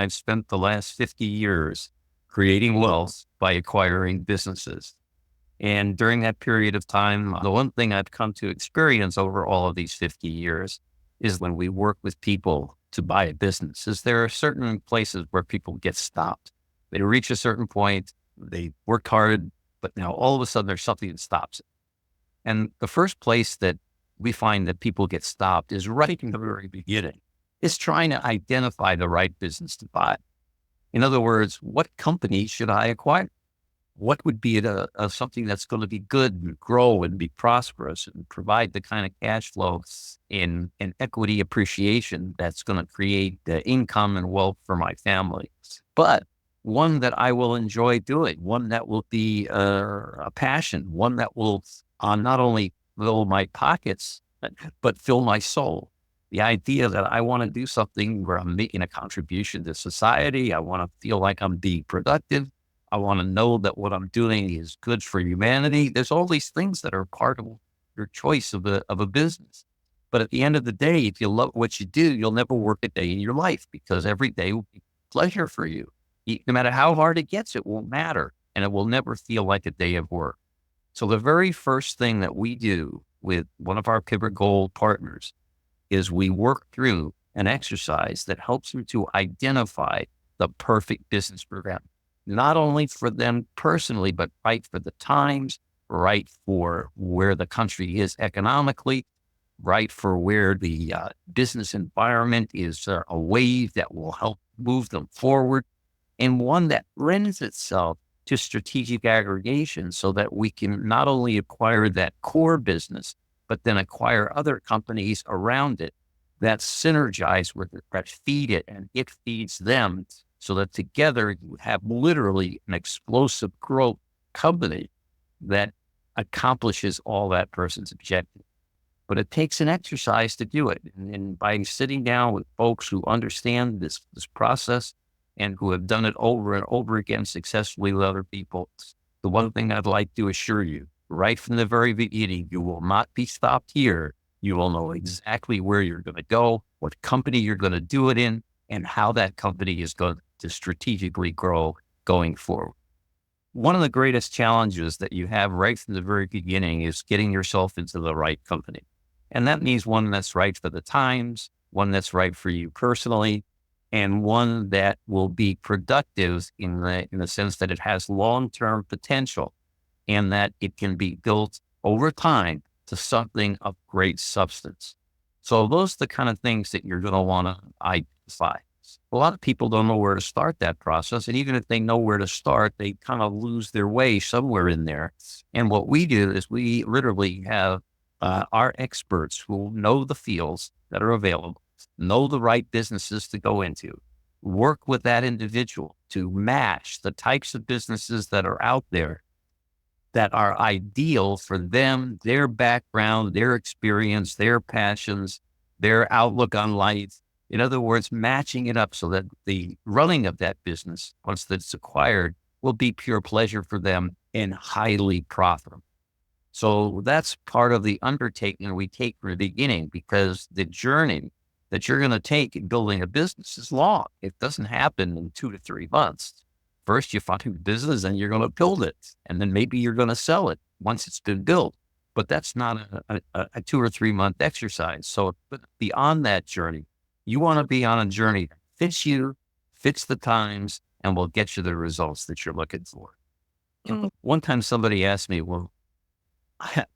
I've spent the last 50 years creating wealth by acquiring businesses. And during that period of time, the one thing I've come to experience over all of these 50 years is when we work with people to buy a business, is there are certain places where people get stopped. They reach a certain point, they worked hard, but now all of a sudden there's something that stops it. And the first place that we find that people get stopped is right in the very beginning. It's trying to identify the right business to buy. In other words, what company should I acquire? What would be something that's going to be good and grow and be prosperous and provide the kind of cash flow and equity appreciation that's going to create the income and wealth for my family, but one that I will enjoy doing, one that will be a passion, one that will not only fill my pockets, but fill my soul. The idea that I want to do something where I'm making a contribution to society. I want to feel like I'm being productive. I want to know that what I'm doing is good for humanity. There's all these things that are part of your choice of a business. But at the end of the day, if you love what you do, you'll never work a day in your life because every day will be pleasure for you. No matter how hard it gets, it won't matter. And it will never feel like a day of work. So the very first thing that we do with one of our PIBA Gold partners is we work through an exercise that helps them to identify the perfect business program, not only for them personally, but right for the times, right for where the country is economically, right for where the business environment is a wave that will help move them forward, and one that lends itself to strategic aggregation so that we can not only acquire that core business, but then acquire other companies around it that synergize with it, that feed it, and it feeds them so that together you have literally an explosive growth company that accomplishes all that person's objective. But it takes an exercise to do it. And by sitting down with folks who understand this process and who have done it over and over again successfully with other people, the one thing I'd like to assure you, right from the very beginning, you will not be stopped here. You will know exactly where you're going to go, what company you're going to do it in, and how that company is going to strategically grow going forward. One of the greatest challenges that you have right from the very beginning is getting yourself into the right company. And that means one that's right for the times, one that's right for you personally, and one that will be productive in the sense that it has long-term potential and that it can be built over time to something of great substance. So those are the kind of things that you're going to want to identify. A lot of people don't know where to start that process. And even if they know where to start, they kind of lose their way somewhere in there. And what we do is we literally have our experts who know the fields that are available, know the right businesses to go into, work with that individual to match the types of businesses that are out there that are ideal for them, their background, their experience, their passions, their outlook on life. In other words, matching it up so that the running of that business, once that's acquired, will be pure pleasure for them and highly profitable. So that's part of the undertaking we take from the beginning, because the journey that you're going to take in building a business is long. It doesn't happen in 2 to 3 months. First, you find a business and you're going to build it. And then maybe you're going to sell it once it's been built. But that's not a 2 or 3 month exercise. So beyond that journey, you want to be on a journey that fits you, fits the times, and will get you the results that you're looking for. One time somebody asked me, well, I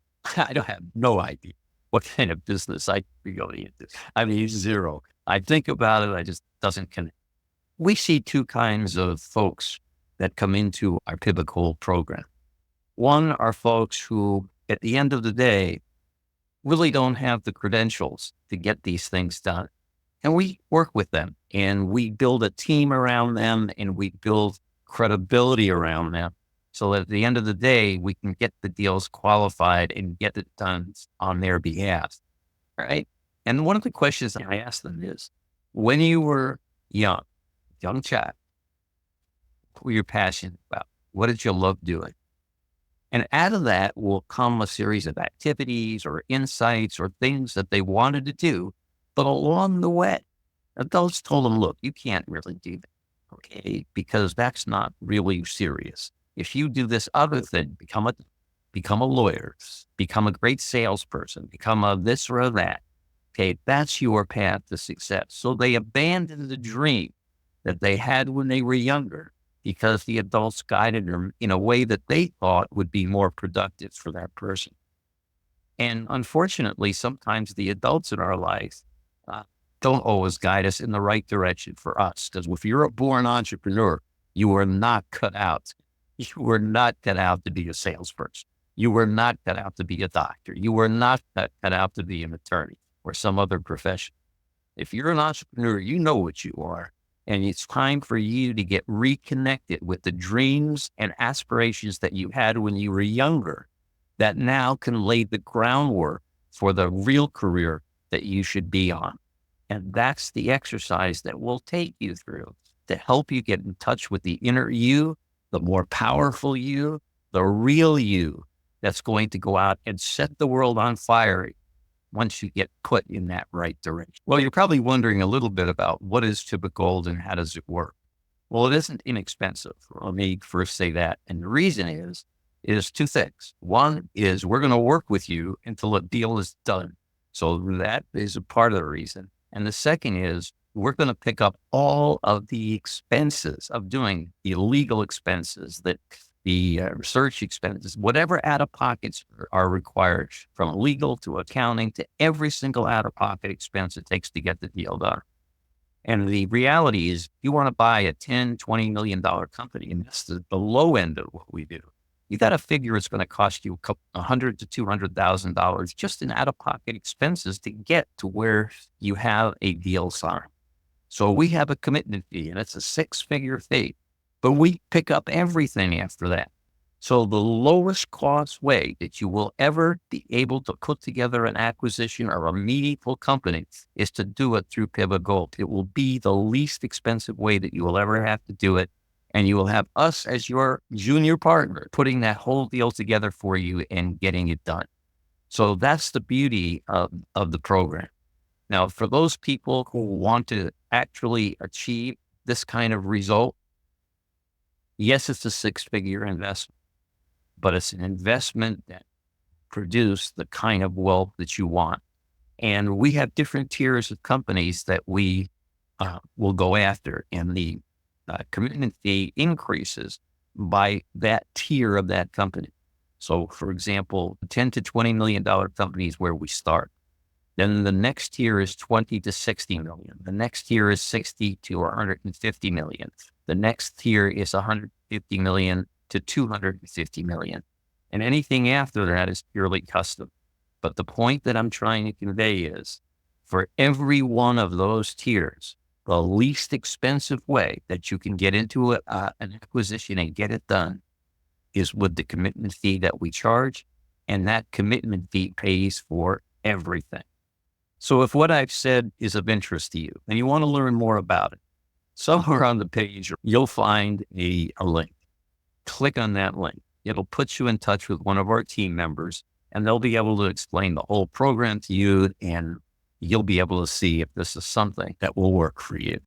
don't have no idea what kind of business I could be going into. I mean, zero. I think about it, I just doesn't connect. We see two kinds of folks that come into our PIBA Gold program. One are folks who, at the end of the day, really don't have the credentials to get these things done. And we work with them and we build a team around them and we build credibility around them so that at the end of the day, we can get the deals qualified and get it done on their behalf. Right. And one of the questions I ask them is, when you were young child, what were you passionate about? What did you love doing? And out of that will come a series of activities or insights or things that they wanted to do. But along the way, adults told them, look, you can't really do that. Okay, because that's not really serious. If you do this other thing, become a lawyer, become a great salesperson, become a this or a that. Okay, that's your path to success. So they abandoned the dream that they had when they were younger because the adults guided them in a way that they thought would be more productive for that person. And unfortunately, sometimes the adults in our lives uh, don't always guide us in the right direction for us. Because if you're a born entrepreneur, you are not cut out. You were not cut out to be a salesperson. You were not cut out to be a doctor. You were not cut out to be an attorney or some other profession. If you're an entrepreneur, you know what you are. And it's time for you to get reconnected with the dreams and aspirations that you had when you were younger that now can lay the groundwork for the real career that you should be on. And that's the exercise that we'll take you through to help you get in touch with the inner you, the more powerful you, the real you that's going to go out and set the world on fire once you get put in that right direction. Well, you're probably wondering a little bit about what is PIBA Gold and how does it work? Well, it isn't inexpensive. Let me first say that. And the reason is two things. One is we're going to work with you until a deal is done. So that is a part of the reason. And the second is we're going to pick up all of the expenses of doing the legal expenses, that the research expenses, whatever out-of-pockets are required, from legal to accounting to every single out-of-pocket expense it takes to get the deal done. And the reality is, you want to buy a $10, $20 million company, and that's the low end of what we do. You got to figure it's going to cost you $100,000 to $200,000 just in out-of-pocket expenses to get to where you have a deal signed. So we have a commitment fee, and it's a six-figure fee, but we pick up everything after that. So the lowest cost way that you will ever be able to put together an acquisition or a meaningful company is to do it through PIBA Gold. It will be the least expensive way that you will ever have to do it. And you will have us as your junior partner putting that whole deal together for you and getting it done. So that's the beauty of the program. Now, for those people who want to actually achieve this kind of result, yes, it's a six-figure investment, but it's an investment that produces the kind of wealth that you want. And we have different tiers of companies that we will go after, and the commitment fee increases by that tier of that company. So, for example, $10 to $20 million companies where we start. Then the next tier is 20 to 60 million. The next tier is 60 to 150 million. The next tier is 150 million to 250 million. And anything after that is purely custom. But the point that I'm trying to convey is, for every one of those tiers, the least expensive way that you can get into an acquisition and get it done is with the commitment fee that we charge. And that commitment fee pays for everything. So if what I've said is of interest to you and you want to learn more about it, somewhere on the page, you'll find a link. Click on that link. It'll put you in touch with one of our team members, and they'll be able to explain the whole program to you, and you'll be able to see if this is something that will work for you.